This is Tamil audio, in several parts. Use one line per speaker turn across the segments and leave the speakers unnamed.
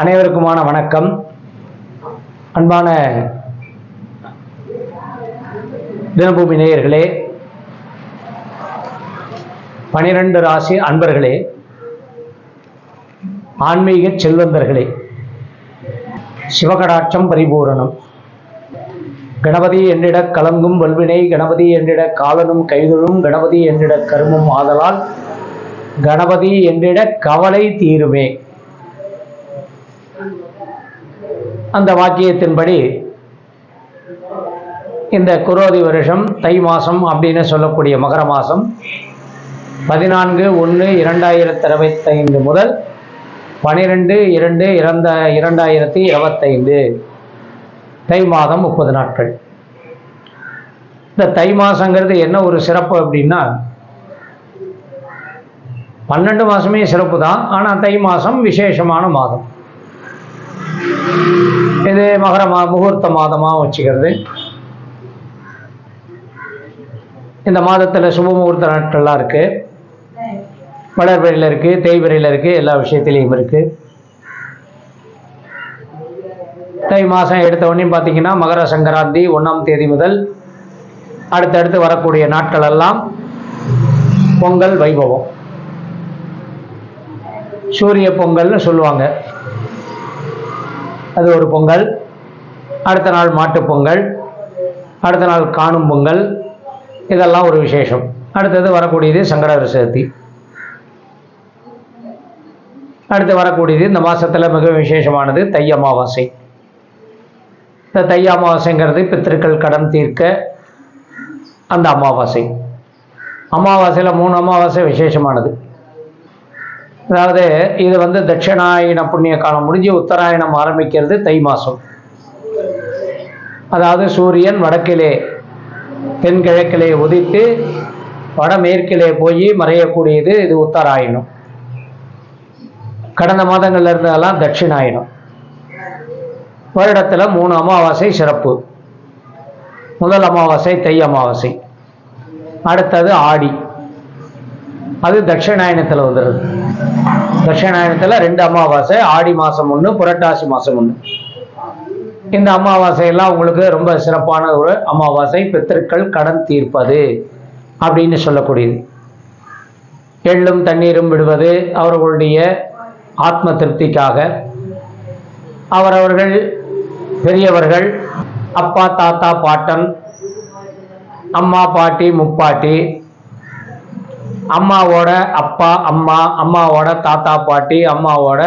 அனைவருக்குமான வணக்கம். அன்பான தினபூமி நேயர்களே, 12 ராசி அன்பர்களே, ஆன்மீக செல்வந்தர்களே, சிவகடாட்சம் பரிபூரணம். கணபதி என்றிட கலங்கும் வல்வினை, கணபதி என்றிட காலனும் கைதொழும், கணபதி என்றிட கருமம் ஆதலால், கணபதி என்றிட கவலை தீருமே. அந்த வாக்கியத்தின்படி இந்த குரோதி வருஷம் தை மாதம் அப்படின்னு சொல்லக்கூடிய மகர மாதம் 14/1/2025 முதல் 12/2/2025 தை மாதம் 30 நாட்கள். இந்த தை மாதங்கிறது என்ன ஒரு சிறப்பு அப்படின்னா, 12 மாதமே சிறப்பு தான். ஆனால் தை மாதம் விசேஷமான மாதம். இது மகர முகூர்த்த மாதமாக வச்சுக்கிறது. இந்த மாதத்தில் சுப முகூர்த்த நாட்கள்லாம் இருக்குது. வளர்பிறையில் இருக்குது, தேய்பிறையில் இருக்குது, எல்லா விஷயத்திலையும் இருக்குது. தை மாதம் எடுத்த உடனே பார்த்தீங்கன்னா மகர சங்கராந்தி 1ஆம் தேதி முதல் அடுத்தடுத்து வரக்கூடிய நாட்கள் எல்லாம் பொங்கல் வைபவம், சூரிய பொங்கல்னு சொல்லுவாங்க. அது ஒரு பொங்கல். அடுத்த நாள் மாட்டு பொங்கல், அடுத்த நாள் காணும் பொங்கல், இதெல்லாம் ஒரு விசேஷம். அடுத்தது வரக்கூடியது சங்கடஹர சதுர்த்தி. அடுத்து வரக்கூடியது இந்த மாதத்தில் மிக விசேஷமானது தை அமாவாசை. இந்த தை அமாவாசைங்கிறது பித்திருக்கள் கடன் தீர்க்க அந்த அமாவாசை. அமாவாசையில் 3 அமாவாசை விசேஷமானது. அதாவது இது தட்சிணாயன புண்ணிய காலம் முடிஞ்சு உத்தராயணம் ஆரம்பிக்கிறது தை மாதம். அதாவது சூரியன் வடக்கிலே தென்கிழக்கிலே உதித்து வடமேற்கிலே போய் மறையக்கூடியது இது உத்தராயணம். கடந்த மாதங்கள்ல இருந்ததெல்லாம் தட்சிணாயனம். வருடத்தில் 3 அமாவாசை சிறப்பு. முதல் அமாவாசை தை அமாவாசை, அடுத்தது ஆடி, அது தட்சிணாயனத்தில் வந்துடுது. தட்சிணாயனத்தில் 2 அமாவாசை, ஆடி மாதம் 1, புரட்டாசி மாதம் 1. இந்த அமாவாசையெல்லாம் உங்களுக்கு ரொம்ப சிறப்பான ஒரு அமாவாசை. பித்திருக்கள் கடன் தீர்ப்பது அப்படின்னு சொல்லக்கூடியது. எள்ளும் தண்ணீரும் விடுவது அவர்களுடைய ஆத்ம திருப்திக்காக. அவரவர்கள் பெரியவர்கள், அப்பா தாத்தா பாட்டன், அம்மா பாட்டி முப்பாட்டி, அம்மாவோட அப்பா அம்மா, அம்மாவோட தாத்தா பாட்டி, அம்மாவோட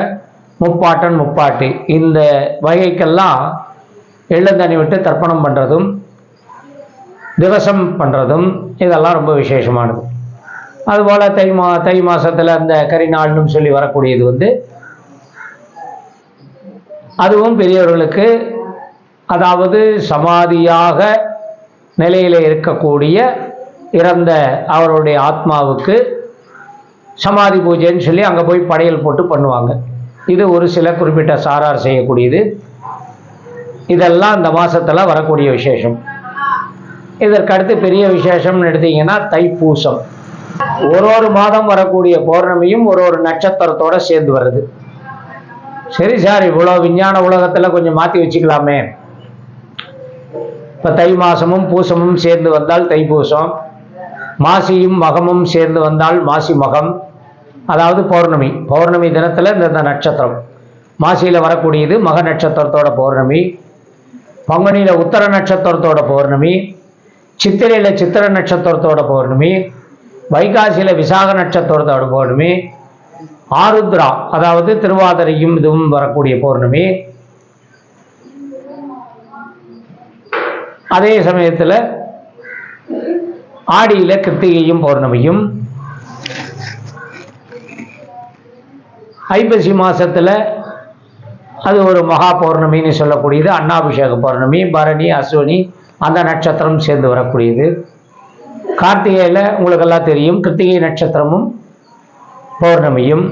முப்பாட்டன் முப்பாட்டி, இந்த வகைக்கெல்லாம் எள்ளந்தண்ணி விட்டு தர்ப்பணம் பண்ணுறதும் திவசம் பண்ணுறதும் இதெல்லாம் ரொம்ப விசேஷமானது. அதுபோல் தை மாதத்தில் அந்த கரிநாள்னு சொல்லி வரக்கூடியது அதுவும் பெரியவர்களுக்கு, அதாவது சமாதியாக நிலையில் இருக்கக்கூடிய இறந்த அவருடைய ஆத்மாவுக்கு சமாதி பூஜைன்னு சொல்லி அங்கே போய் படையல் போட்டு பண்ணுவாங்க. இது ஒரு சில குறிப்பிட்ட சாரார் செய்யக்கூடியது. இதெல்லாம் இந்த மாதத்தில் வரக்கூடிய விசேஷம். இதற்கடுத்து பெரிய விசேஷம்னு எடுத்தீங்கன்னா தைப்பூசம். ஒரு மாதம் வரக்கூடிய பௌர்ணமியும் ஒரு நட்சத்திரத்தோடு சேர்ந்து வருது. சரி சார், இவ்வளோ விஞ்ஞான உலகத்தில் கொஞ்சம் மாற்றி வச்சுக்கலாமே. இப்போ தை மாதமும் பூசமும் சேர்ந்து வந்தால் தைப்பூசம், மாசியும் மகமும் சேர்ந்து வந்தால் மாசி மகம், அதாவது பௌர்ணமி. பௌர்ணமி தினத்தில் இந்த நட்சத்திரம் மாசியில் வரக்கூடியது மக நட்சத்திரத்தோட பௌர்ணமி, பங்குனியில் உத்தர நட்சத்திரத்தோட பௌர்ணமி, சித்திரையில் சித்திர நட்சத்திரத்தோட பௌர்ணமி, வைகாசியில் விசாக நட்சத்திரத்தோட பௌர்ணமி, ஆருத்ரா அதாவது திருவாதிரையும் இதுவும் வரக்கூடிய பௌர்ணமி. அதே சமயத்தில் ஆடியில் கிருத்திகையும் பௌர்ணமியும், ஐப்பசி மாதத்தில் அது ஒரு மகா பௌர்ணமின்னு சொல்லக்கூடியது, அன்னாபிஷேக பௌர்ணமி, பரணி அஸ்வினி அந்த நட்சத்திரம் சேர்ந்து வரக்கூடியது. கார்த்திகையில் உங்களுக்கெல்லாம் தெரியும் கிருத்திகை நட்சத்திரமும் பௌர்ணமியும்,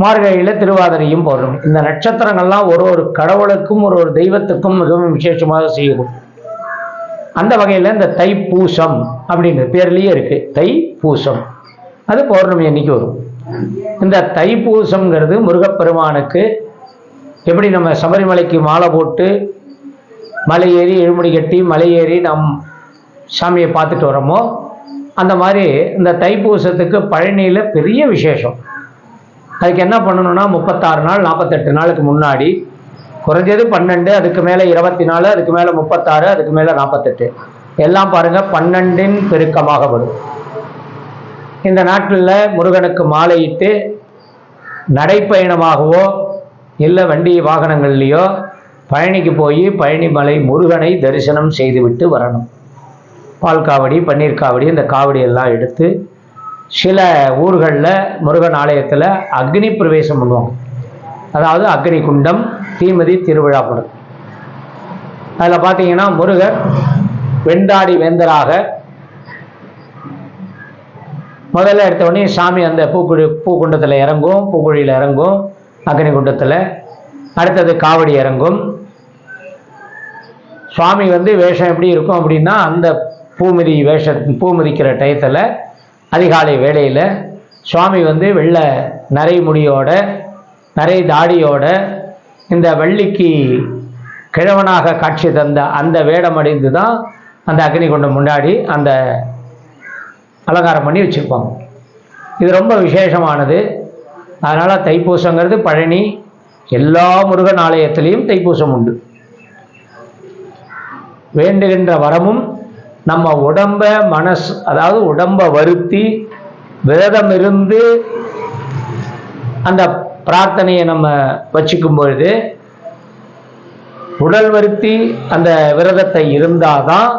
மார்கழியில் திருவாதிரையும் பௌர்ணமி. இந்த நட்சத்திரங்கள்லாம் ஒரு கடவுளுக்கும் ஒரு தெய்வத்துக்கும் மிகவும் விசேஷமாக செய்யும். அந்த வகையில் இந்த தைப்பூசம் அப்படிங்கிற பேர்லேயே இருக்குது தைப்பூசம். அது பௌர்ணமி அன்னைக்கு வரும். இந்த தைப்பூசம்ங்கிறது முருகப்பெருமானுக்கு எப்படி நம்ம சபரிமலைக்கு மாலை போட்டு மலை ஏறி எழுமுடி கட்டி மலை ஏறி நம் சாமியை பார்த்துட்டு வரோமோ, அந்த மாதிரி இந்த தைப்பூசத்துக்கு பழனியில் பெரிய விசேஷம். அதுக்கு என்ன பண்ணணும்னா 36 நாள் 48 நாளுக்கு முன்னாடி குறைஞ்சது 12, அதுக்கு மேலே 24, அதுக்கு மேலே 36, அதுக்கு மேலே 48 எல்லாம் பாருங்கள் 12இன் பெருக்கமாக வரும். இந்த நாட்டில் முருகனுக்கு மாலையிட்டு நடைப்பயணமாகவோ இல்லை வண்டி வாகனங்கள்லேயோ பழனிக்கு போய் பழனி மலை முருகனை தரிசனம் செய்துவிட்டு வரணும். பால் காவடி, பன்னீர் காவடி, இந்த காவடி எல்லாம் எடுத்து சில ஊர்களில் முருகன் ஆலயத்தில் அக்னி பிரவேசம் பண்ணுவாங்க. அதாவது அக்னி குண்டம், தீமிதி திருவிழா படம். அதில் பார்த்தீங்கன்னா முருகர் வெண்டாடி வேந்தராக முதல்ல எடுத்த உடனே சாமி அந்த பூக்குண்டத்தில் இறங்கும், பூக்குழியில் இறங்கும், அக்னி குண்டத்தில். அடுத்தது காவடி இறங்கும். சுவாமி வேஷம் எப்படி இருக்கும் அப்படின்னா, அந்த பூ மிதிக்கிற டயத்தில் அதிகாலை வேளையில் சுவாமி வெள்ளை நரை முடியோட நரை தாடியோட இந்த வள்ளிக்கு கிழவனாக காட்சி தந்த அந்த வேடம் அடைந்து தான் அந்த அக்னி குண்டம் முன்னாடி அந்த அலங்காரம் பண்ணி வச்சுருப்பாங்க. இது ரொம்ப விசேஷமானது. அதனால் தைப்பூசங்கிறது பழனி எல்லா முருகன் ஆலயத்திலையும் தைப்பூசம் உண்டு. வேண்டுகின்ற வரமும் நம்ம உடம்ப அதாவது உடம்பை வருத்தி விரதம் இருந்து அந்த பிரார்த்தனையை நம்ம வச்சுக்கும் பொழுது, உடல் வருத்தி அந்த விரதத்தை இருந்தாதான்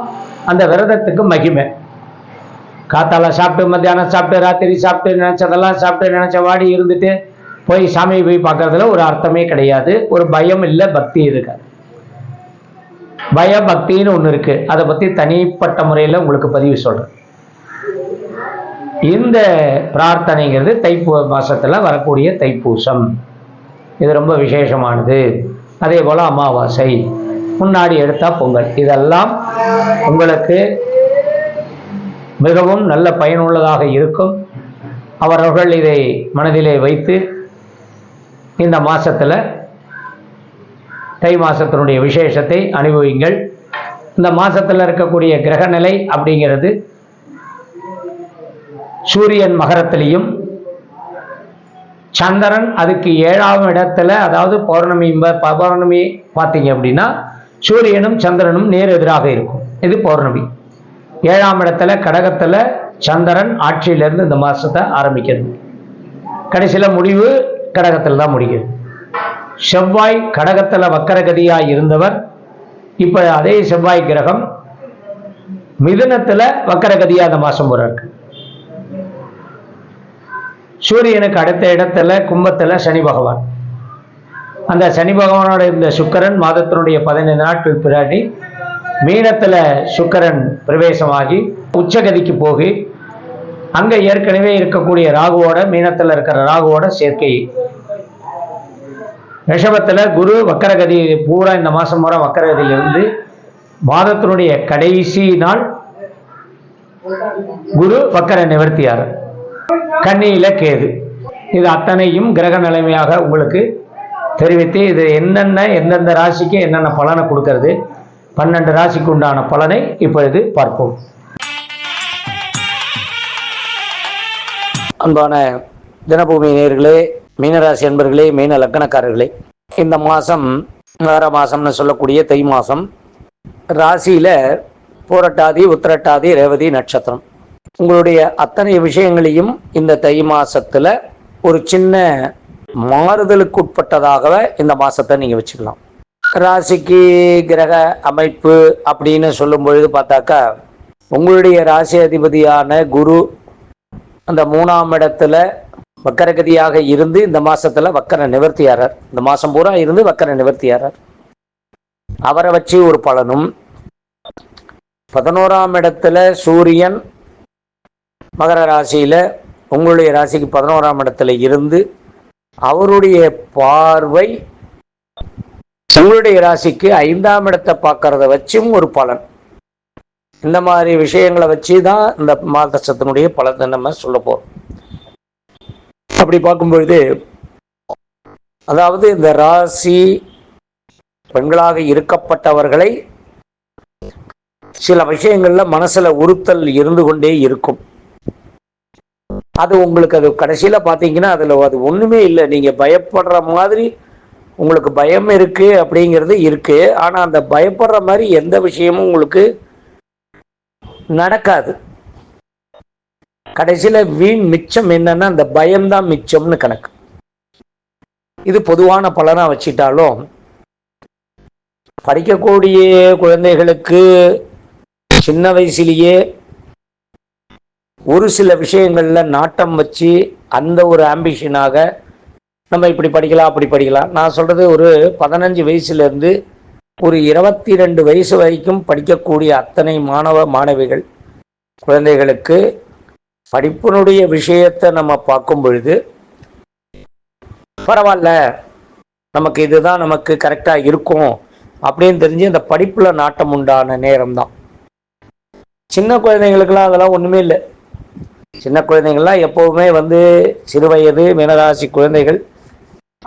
அந்த விரதத்துக்கு மகிமை. காத்தால சாப்பிட்டு, மத்தியானம் சாப்பிட்டு, ராத்திரி சாப்பிட்டு, நினைச்சதெல்லாம் சாப்பிட்டு, நினைச்ச வாடி இருந்துட்டு போய் சாமியை போய் பார்க்கறதுல ஒரு அர்த்தமே கிடையாது. ஒரு பயம் இல்லை, பக்தி இருக்காது. பயபக்தின்னு ஒன்று இருக்கு. அதை பற்றி தனிப்பட்ட முறையில் உங்களுக்கு பதிவு சொல்கிறேன். இந்த பிரார்த்தனைங்கிறது மாசத்துல வரக்கூடிய தைப்பூசம். இது ரொம்ப விசேஷமானது. அதே போல் அமாவாசை, முன்னாடி எடுத்தா பொங்கல், இதெல்லாம் உங்களுக்கு மிகவும் நல்ல பயனுள்ளதாக இருக்கும். அவர்கள் இதை மனதிலே வைத்து இந்த மாசத்துல தை மாசத்தினுடைய விசேஷத்தை அனுபவிங்கள். இந்த மாசத்தில் இருக்கக்கூடிய கிரகநிலை அப்படிங்கிறது சூரியன் மகரத்திலையும், சந்திரன் அதுக்கு 7ஆம் இடத்துல, அதாவது பௌர்ணமி பார்த்தீங்க அப்படின்னா சூரியனும் சந்திரனும் நேர் எதிராக இருக்கும். இது பௌர்ணமி. 7ஆம் இடத்துல கடகத்தில் சந்திரன் ஆட்சியிலிருந்து இந்த மாசத்தை ஆரம்பிக்கிறது. கடைசியில் முடிவு கடகத்தில் தான் முடிக்கிறது. செவ்வாய் கடகத்தில் வக்கரகதியாய் இருந்தவர் இப்போ அதே செவ்வாய் கிரகம் மிதுனத்தில் வக்கரகதியாக அந்த மாதம் போறாரு. சூரியனுக்கு அடுத்த இடத்துல கும்பத்தில் சனி பகவான். அந்த சனி பகவானோட இந்த சுக்கிரன் மாதத்தினுடைய 15 நாட்கள் பின்னாடி மீனத்தில் சுக்கிரன் பிரவேசமாகி உச்சகதிக்கு போகி அங்கே ஏற்கனவே இருக்கக்கூடிய ராகுவோட, மீனத்தில் இருக்கிற ராகுவோட சேர்க்கை. ரிஷபத்தில் குரு வக்கரகதி பூரா இந்த மாதம் பூரா வக்கரகதியிலிருந்து மாதத்தினுடைய கடைசி நாள் குரு வக்கர நிவர்த்தியார். கன்னியில கேது. இது அத்தனையும் கிரக நிலைமையாக உங்களுக்கு தெரிவித்து இது எந்தெந்த ராசிக்கு என்னென்ன பலனை கொடுக்கிறது, 12 ராசிக்கு உண்டான பலனை இப்பொழுது பார்ப்போம். அன்பான தினபூமி நேயர்களே, மீனராசி அன்பர்களே, மீன லக்கணக்காரர்களே, இந்த மாதம் வார மாதம்னு சொல்லக்கூடிய தை மாதம் ராசியில் பூரட்டாதி, உத்திரட்டாதி, ரேவதி நட்சத்திரம். உங்களுடைய அத்தனை விஷயங்களையும் இந்த தை மாதத்தில் ஒரு சின்ன மாறுதலுக்கு உட்பட்டதாக இந்த மாதத்தை நீங்கள் வச்சுக்கலாம். ராசிக்கு கிரக அமைப்பு அப்படின்னு சொல்லும் பொழுது பார்த்தாக்கா, உங்களுடைய ராசி அதிபதியான குரு அந்த 3ஆம் இடத்துல வக்கரகதியாக இருந்து இந்த மாசத்துல வக்கர நிவர்த்தியாரர். இந்த மாசம் பூரா இருந்து வக்கர நிவர்த்தியாரர். அவரை வச்சு ஒரு பலனும், 11ஆம் இடத்துல சூரியன் மகர ராசியில உங்களுடைய ராசிக்கு 11ஆம் இடத்துல இருந்து அவருடைய பார்வை உங்களுடைய ராசிக்கு 5ஆம் இடத்தை பார்க்கறத வச்சும் ஒரு பலன். இந்த மாதிரி விஷயங்களை வச்சு தான் இந்த மாதத்தினுடைய பலனை நம்ம சொல்ல போறோம்.
அப்படி பார்க்கும்பொழுது, அதாவது இந்த ராசி பெண்களாக இருக்கப்பட்டவர்களை சில விஷயங்கள்ல மனசுல உறுத்தல் இருந்து கொண்டே இருக்கும். அது உங்களுக்கு அது கடைசியில பாத்தீங்கன்னா அதுல அது ஒண்ணுமே இல்லை. நீங்க பயப்படுற மாதிரி உங்களுக்கு பயம் இருக்கு அப்படிங்கிறது இருக்கு. ஆனா அந்த பயப்படுற மாதிரி எந்த விஷயமும் உங்களுக்கு நடக்காது. கடைசியில வீண் மிச்சம் என்னன்னா அந்த பயம்தான் மிச்சம்னு கணக்கு. இது பொதுவான பலனா வச்சிட்டாலும் படிக்கக்கூடிய குழந்தைகளுக்கு சின்ன வயசுலேயே ஒரு சில விஷயங்கள்ல நாட்டம் வச்சு அந்த ஒரு ஆம்பிஷனாக நம்ம இப்படி படிக்கலாம் அப்படி படிக்கலாம். நான் சொல்றது ஒரு 15 வயசுல இருந்து ஒரு 22 வயசு வரைக்கும் படிக்கக்கூடிய அத்தனை மாணவ மாணவிகள் குழந்தைகளுக்கு படிப்பினுடைய விஷயத்தை நம்ம பார்க்கும் பொழுது பரவாயில்ல, நமக்கு இதுதான் நமக்கு கரெக்டா இருக்கும் அப்படின்னு தெரிஞ்சு அந்த படிப்புல நாட்டம் உண்டான நேரம் தான். சின்ன குழந்தைங்களுக்கெல்லாம் அதெல்லாம் ஒண்ணுமே இல்லை. சின்ன குழந்தைங்கள்லாம் எப்பவுமே சிறு வயது மீனராசி குழந்தைகள்,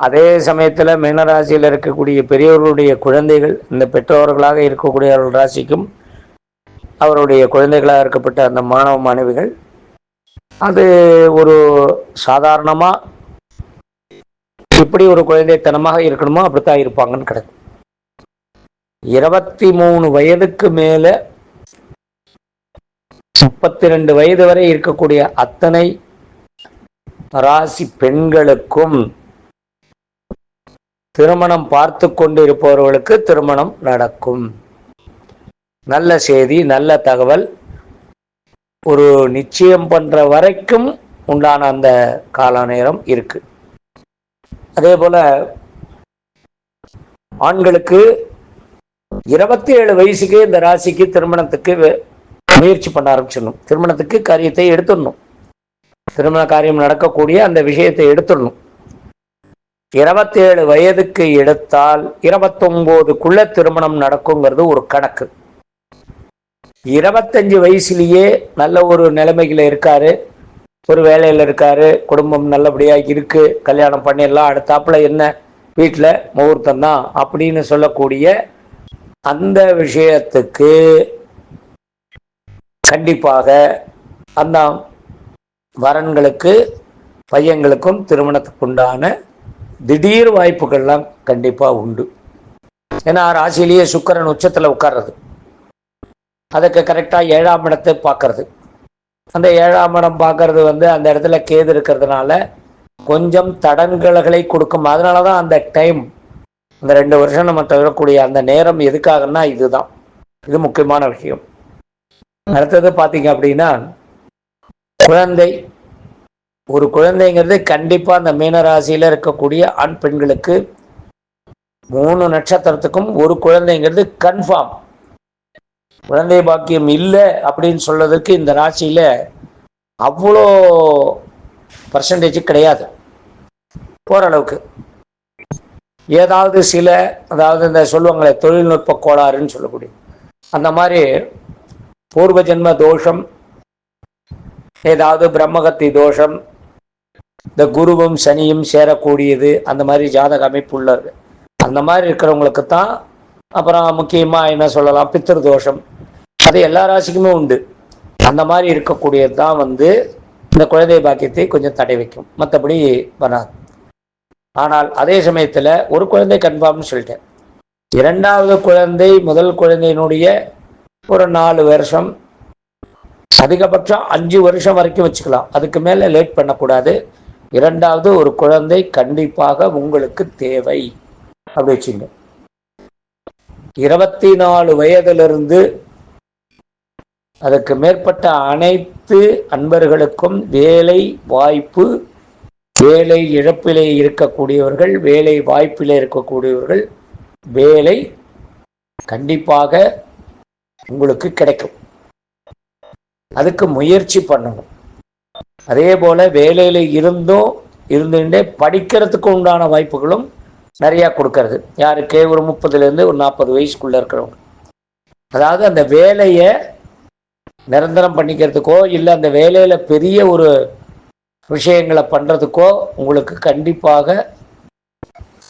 அதே சமயத்தில் மீனராசியில் இருக்கக்கூடிய பெரியவர்களுடைய குழந்தைகள், இந்த பெற்றோர்களாக இருக்கக்கூடிய ராசிக்கும் அவருடைய குழந்தைகளாக இருக்கப்பட்ட அந்த மாணவ மாணவிகள் அது ஒரு சாதாரணமா இப்படி ஒரு குழந்தைத்தனமாக இருக்கணுமோ அப்படித்தான் இருப்பாங்கன்னு கிடைக்கும். 23 வயதுக்கு மேல 32 வயது வரை இருக்கக்கூடிய அத்தனை ராசி பெண்களுக்கும் திருமணம் பார்த்து கொண்டு இருப்பவர்களுக்கு திருமணம் நடக்கும். நல்ல செய்தி, நல்ல தகவல். ஒரு நிச்சயம் பண்ற வரைக்கும் உண்டான அந்த கால நேரம் இருக்கு. அதே போல ஆண்களுக்கு 27 வயசுக்கு இந்த ராசிக்கு திருமணத்துக்கு முயற்சி பண்ண ஆரம்பிச்சிடணும். திருமணத்துக்கு காரியத்தை எடுத்துடணும். திருமண காரியம் நடக்கக்கூடிய அந்த விஷயத்தை எடுத்துடணும். 27 வயதுக்கு எடுத்தால் 29க்குள்ள திருமணம் நடக்குங்கிறது ஒரு கணக்கு. 25 வயசுலயே நல்ல ஒரு நிலைமையில இருக்காரு, ஒரு வேலையில இருக்காரு, குடும்பம் நல்லபடியா இருக்கு, கல்யாணம் பண்ணிடலாம், அடுத்தாப்புல என்ன வீட்டில் முகூர்த்தம் தான் அப்படின்னு சொல்லக்கூடிய அந்த விஷயத்துக்கு கண்டிப்பாக அந்த வரன்களுக்கு பையன்களுக்கும் திருமணத்துக்கு உண்டான திடீர் வாய்ப்புகள்லாம் கண்டிப்பா உண்டு. ஏன்னா ராசியிலேயே சுக்கிரன் உச்சத்துல உட்கார்றது, அதுக்கு கரெக்டா 7ஆம் இடத்தை பார்க்கறது. அந்த 7ஆம் இடம் பார்க்கறது அந்த இடத்துல கேது இருக்கிறதுனால கொஞ்சம் தடங்கல்களை கொடுக்கும். அதனாலதான் அந்த டைம், அந்த 2 வருஷம் நம்ம தவிரக்கூடிய அந்த நேரம் எதுக்காகன்னா இதுதான். இது முக்கியமான விஷயம். அடுத்தது பாத்தீங்க அப்படின்னா குழந்தை. ஒரு குழந்தைங்கிறது கண்டிப்பா அந்த மீனராசியில இருக்கக்கூடிய ஆண் பெண்களுக்கு 3 நட்சத்திரத்துக்கும் ஒரு குழந்தைங்கிறது கன்ஃபார்ம். குழந்தை பாக்கியம் இல்லை அப்படின்னு சொல்றதுக்கு இந்த ராசியில அவ்வளோ பர்சன்டேஜ் கிடையாது. ஓரளவுக்கு ஏதாவது சில, அதாவது இந்த சொல்லுவாங்களே தொழில்நுட்ப கோளாறுன்னு சொல்லக்கூடிய அந்த மாதிரி பூர்வ ஜென்ம தோஷம், ஏதாவது பிரம்மகத்தி தோஷம், இந்த குருவும் சனியும் சேரக்கூடியது, அந்த மாதிரி ஜாதக அமைப்பு உள்ளது. அந்த மாதிரி இருக்கிறவங்களுக்கு தான். அப்புறம் முக்கியமா என்ன சொல்லலாம், பித்திரு தோஷம், அது எல்லா ராசிக்குமே உண்டு. அந்த மாதிரி இருக்கக்கூடியது தான் இந்த குழந்தை பாக்கியத்தை கொஞ்சம் தடை வைக்கும், மற்றபடி வராது. ஆனால் அதே சமயத்துல ஒரு குழந்தை கன்ஃபார்ம்னு சொல்லிட்டேன். 2வது குழந்தை முதல் குழந்தையினுடைய ஒரு 4 வருஷம், அதிகபட்சம் 5 வருஷம் வரைக்கும் வச்சுக்கலாம். அதுக்கு மேல லேட் பண்ணக்கூடாது. 2வது ஒரு குழந்தை கண்டிப்பாக உங்களுக்கு தேவை அப்படி வச்சுங்க. 24 வயதிலிருந்து அதுக்கு மேற்பட்ட அனைத்து அன்பர்களுக்கும் வேலை வாய்ப்பு, வேலை இழப்பிலே இருக்கக்கூடியவர்கள், வேலை வாய்ப்பிலே இருக்கக்கூடியவர்கள், வேலை கண்டிப்பாக உங்களுக்கு கிடைக்கும். அதுக்கு முயற்சி பண்ணணும். அதே போல வேலையில இருந்துட்டே படிக்கிறதுக்கு உண்டான வாய்ப்புகளும் நிறைய கொடுக்கறது. யாருக்கு? ஒரு 30லேருந்து ஒரு 40 வயசுக்குள்ள இருக்கிறவங்க. அதாவது அந்த வேலையை நிரந்தரம் பண்ணிக்கிறதுக்கோ இல்லை அந்த வேலையில பெரிய ஒரு விஷயங்களை பண்ணுறதுக்கோ உங்களுக்கு கண்டிப்பாக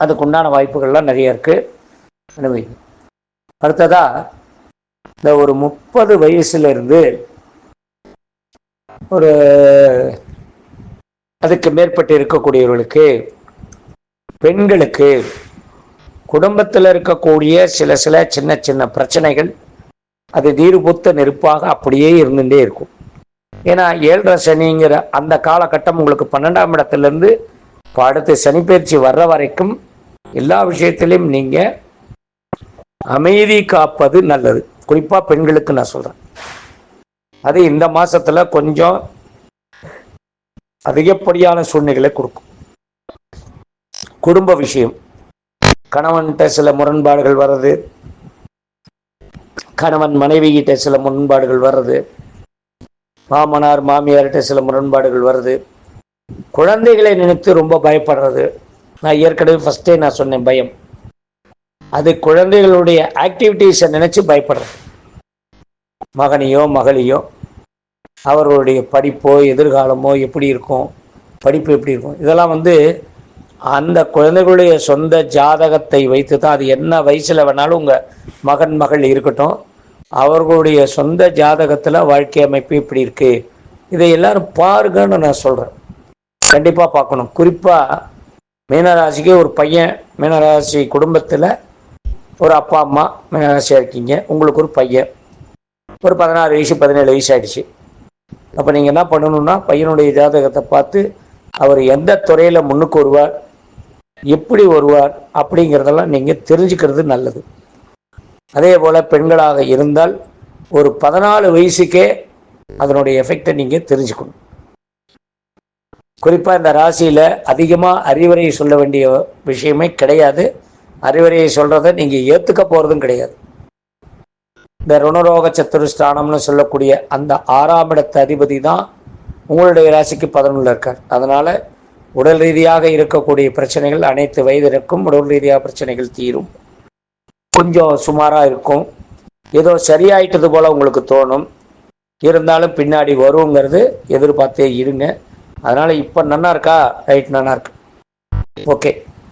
அதுக்குண்டான வாய்ப்புகள்லாம் நிறைய இருக்குது. எனவே அடுத்ததாக இந்த ஒரு 30 வயசுலேருந்து ஒரு அதுக்கு மேற்பட்டு இருக்கக்கூடியவர்களுக்கு, பெண்களுக்கு குடும்பத்தில் இருக்கக்கூடிய சில சின்ன சின்ன பிரச்சனைகள் அது நீர்பூத்த நெருப்பாக அப்படியே இருந்துகிட்டே இருக்கும். ஏன்னா 7.5 சனிங்கிற அந்த காலகட்டம் உங்களுக்கு 12ஆம் இடத்துலேருந்து இப்போ அடுத்து சனிப்பயிற்சி வர்ற வரைக்கும் எல்லா விஷயத்திலையும் நீங்கள் அமைதி காப்பது நல்லது. குறிப்பாக பெண்களுக்கு நான் சொல்கிறேன். அது இந்த மாசத்துல கொஞ்சம் அதிகப்படியான சூழ்நிலைகளை கொடுக்கும். குடும்ப விஷயம், கணவன்கிட்ட சில முரண்பாடுகள் வர்றது, கணவன் மனைவி கிட்ட சில முரண்பாடுகள் வர்றது, மாமனார் மாமியார்கிட்ட சில முரண்பாடுகள் வருது, குழந்தைகளை நினைத்து ரொம்ப பயப்படுறது. நான் ஏற்கனவே ஃபர்ஸ்டே நான் சொன்னேன், பயம் அது குழந்தைகளுடைய ஆக்டிவிட்டீஸை நினைச்சு பயப்படுறது. மகனையோ மகளையோ அவர்களுடைய படிப்போ எதிர்காலமோ எப்படி இருக்கும், படிப்பு எப்படி இருக்கும், இதெல்லாம் அந்த குழந்தைகளுடைய சொந்த ஜாதகத்தை வைத்து தான். அது என்ன வயசில் வேணாலும் உங்கள் மகன் மகள் இருக்கட்டும், அவர்களுடைய சொந்த ஜாதகத்தில் வாழ்க்கை அமைப்பு இப்படி இருக்குது, இதை எல்லாரும் பாருங்கன்னு நான் சொல்கிறேன். கண்டிப்பாக பார்க்கணும். குறிப்பாக மீனராசிக்கு ஒரு பையன், மீனராசி குடும்பத்தில் ஒரு அப்பா அம்மா மீனராசியாக இருக்கீங்க, உங்களுக்கு ஒரு பையன் ஒரு 16 வயசு 17 வயசு ஆயிடுச்சு. அப்போ நீங்கள் என்ன பண்ணணும்னா, பையனுடைய ஜாதகத்தை பார்த்து அவர் எந்த துறையில் முன்னுக்கு வருவார், எப்படி வருவார் அப்படிங்கிறதெல்லாம் நீங்கள் தெரிஞ்சுக்கிறது நல்லது. அதே போல் பெண்களாக இருந்தால் ஒரு 14 வயசுக்கே அதனுடைய எஃபெக்டை நீங்கள் தெரிஞ்சுக்கணும். குறிப்பாக இந்த ராசியில் அதிகமாக அறிவுரையை சொல்ல வேண்டிய விஷயமே கிடையாது. அறிவுரையை சொல்கிறத நீங்கள் ஏற்றுக்க போகிறதும் கிடையாது. இந்த ருணரோக சத்துருஸ்தானம்னு சொல்லக்கூடிய அந்த 6ஆம் இடத்து அதிபதி தான் உங்களுடைய ராசிக்கு 11 இருக்கார். அதனால் உடல் ரீதியாக இருக்கக்கூடிய பிரச்சனைகள் அனைத்து வயதிற்கும் உடல் ரீதியாக பிரச்சனைகள் தீரும். கொஞ்சம் சுமாராக இருக்கும், ஏதோ சரியாயிட்டது போல் உங்களுக்கு தோணும், இருந்தாலும் பின்னாடி வருங்கிறது எதிர்பார்த்தே இருங்க. அதனால் இப்போ நன்னா இருக்கா, ரைட், நன்னா இருக்கு, ஓகே,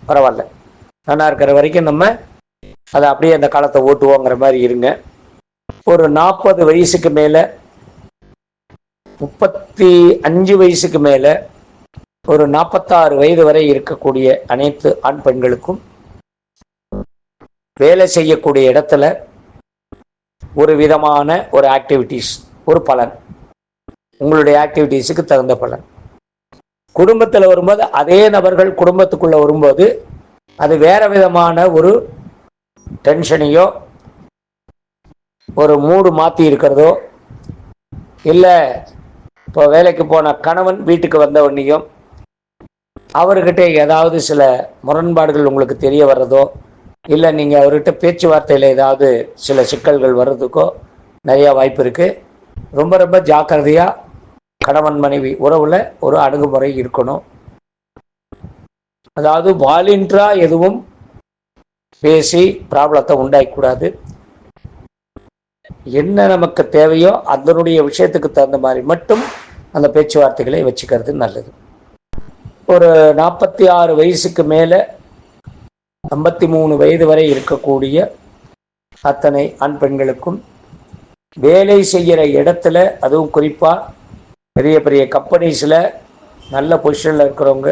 பரவாயில்ல, நன்னா இருக்கிற வரைக்கும் நம்ம அதை அப்படியே அந்த காலத்தை ஓட்டுவோங்கிற மாதிரி இருங்க. ஒரு 40 வயசுக்கு மேலே, 35 வயசுக்கு மேலே, ஒரு 46 வயது வரை இருக்கக்கூடிய அனைத்து ஆண் பெண்களுக்கும் வேலை செய்யக்கூடிய இடத்துல ஒரு விதமான ஒரு ஆக்டிவிட்டீஸ், ஒரு பலன், உங்களுடைய ஆக்டிவிட்டீஸுக்கு தகுந்த பலன். குடும்பத்தில் வரும்போது அதே நபர்கள் குடும்பத்துக்குள்ள வரும்போது அது வேற விதமான ஒரு டென்ஷனையோ ஒரு மூடு மாற்றி இருக்கிறதோ, இல்லை இப்போ வேலைக்கு போன கணவன் வீட்டுக்கு வந்தவனையும் அவர்கிட்ட ஏதாவது சில முரண்பாடுகள் உங்களுக்கு தெரிய வர்றதோ, இல்லை நீங்கள் அவர்கிட்ட பேச்சுவார்த்தையில் ஏதாவது சில சிக்கல்கள் வர்றதுக்கோ நிறையா வாய்ப்பு இருக்குது. ரொம்ப ரொம்ப ஜாக்கிரதையாக கணவன் மனைவி உறவில் ஒரு அணுகுமுறை இருக்கணும். அதாவது வாலண்டியராக எதுவும் பேசி ப்ராப்ளத்தை உண்டாக்கக்கூடாது. என்ன நமக்கு தேவையோ அதனுடைய விஷயத்துக்கு தகுந்த மாதிரி மட்டும் அந்த பேச்சுவார்த்தைகளை வச்சுக்கிறது நல்லது. ஒரு 46 வயசுக்கு மேலே 53 வயது வரை இருக்கக்கூடிய அத்தனை ஆண் பெண்களுக்கும் வேலை செய்கிற இடத்துல, அதுவும் குறிப்பாக பெரிய பெரிய கம்பெனிஸில் நல்ல பொசிஷனில் இருக்கிறவங்க,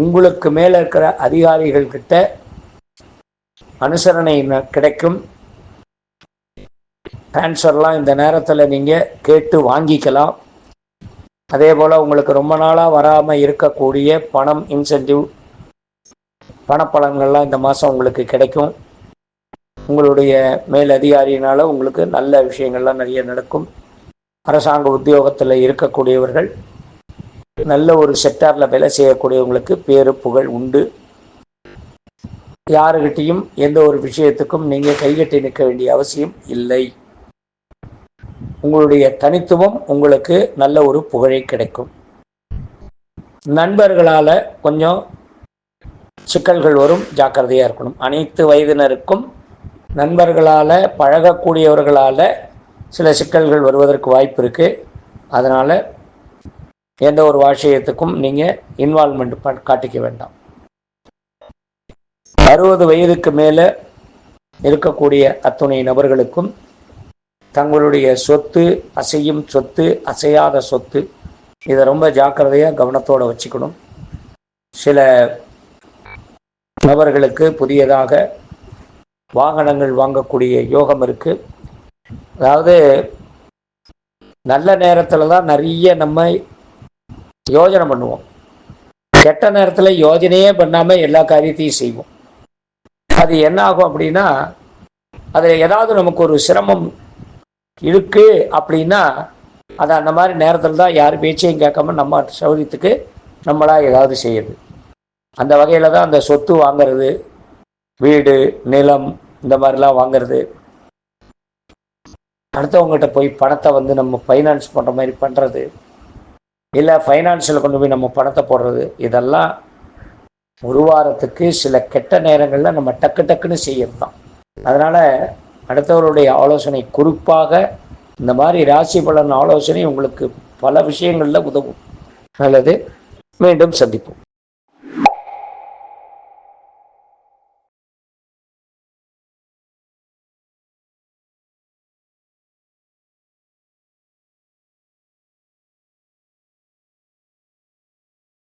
உங்களுக்கு மேலே இருக்கிற அதிகாரிகள்கிட்ட அனுசரணை கிடைக்கும். ட்ரான்ஸ்ஃபர்லாம் இந்த நேரத்தில் நீங்கள் கேட்டு வாங்கிக்கலாம். அதே போல் உங்களுக்கு ரொம்ப நாளாக வராமல் இருக்கக்கூடிய பணம், இன்சென்டிவ், பணப்பலன்கள்லாம் இந்த மாதம் உங்களுக்கு கிடைக்கும். உங்களுடைய மேல் அதிகாரியினால் உங்களுக்கு நல்ல விஷயங்கள்லாம் நிறைய நடக்கும். அரசாங்க உத்தியோகத்தில் இருக்கக்கூடியவர்கள், நல்ல ஒரு செக்டாரில் வேலை செய்யக்கூடியவங்களுக்கு பேரு புகழ் உண்டு. யாருக்கிட்டையும் எந்த ஒரு விஷயத்துக்கும் நீங்கள் கைகட்டி நிற்க வேண்டிய அவசியம் இல்லை. உங்களுடைய தனித்துவம் உங்களுக்கு நல்ல ஒரு புகழை கிடைக்கும். நண்பர்களால் கொஞ்சம் சிக்கல்கள் வரும், ஜாக்கிரதையாக இருக்கணும். அனைத்து வயதினருக்கும் நண்பர்களால் பழகக்கூடியவர்களால் சில சிக்கல்கள் வருவதற்கு வாய்ப்பு இருக்குது. அதனால் எந்த ஒரு விஷயத்துக்கும் நீங்கள் இன்வால்மெண்ட் காட்டிக்க வேண்டாம். 60 வயதுக்கு மேலே இருக்கக்கூடிய அத்துணை நபர்களுக்கும் தங்களுடைய சொத்து, அசையும் சொத்து, அசையாத சொத்து, இதை ரொம்ப ஜாக்கிரதையாக கவனத்தோடு வச்சுக்கணும். சில நபர்களுக்கு புதியதாக வாகனங்கள் வாங்கக்கூடிய யோகம் இருக்குது. அதாவது நல்ல நேரத்தில் தான் நிறைய நம்ம யோஜனை பண்ணுவோம், கெட்ட நேரத்தில் யோஜனையே பண்ணாமல் எல்லா காரியத்தையும் செய்வோம். அது என்ன ஆகும் அப்படின்னா, அதில் ஏதாவது நமக்கு ஒரு சிரமம் இருக்கு அப்படின்னா, அது அந்த மாதிரி நேரத்தில் தான் யார் பேச்சையும் கேட்காம நம்ம சௌரியத்துக்கு நம்மளா ஏதாவது செய்யுது. அந்த வகையில் தான் அந்த சொத்து வாங்கிறது, வீடு, நிலம், இந்த மாதிரிலாம் வாங்கிறது, அடுத்தவங்ககிட்ட போய் பணத்தை நம்ம ஃபைனான்ஸ் பண்ணுற மாதிரி பண்ணுறது, இல்லை ஃபைனான்ஸில் கொண்டு போய் நம்ம பணத்தை போடுறது, இதெல்லாம் ஒரு வாரத்துக்கு சில கெட்ட நேரங்களில் நம்ம டக்கு டக்குன்னு செய்யறது தான். அதனால் அடுத்தவருடைய ஆலோசனை, குறிப்பாக இந்த மாதிரி ராசி பலன் ஆலோசனை உங்களுக்கு பல விஷயங்களில் உதவும். நல்லது. மீண்டும் சந்திப்போம்.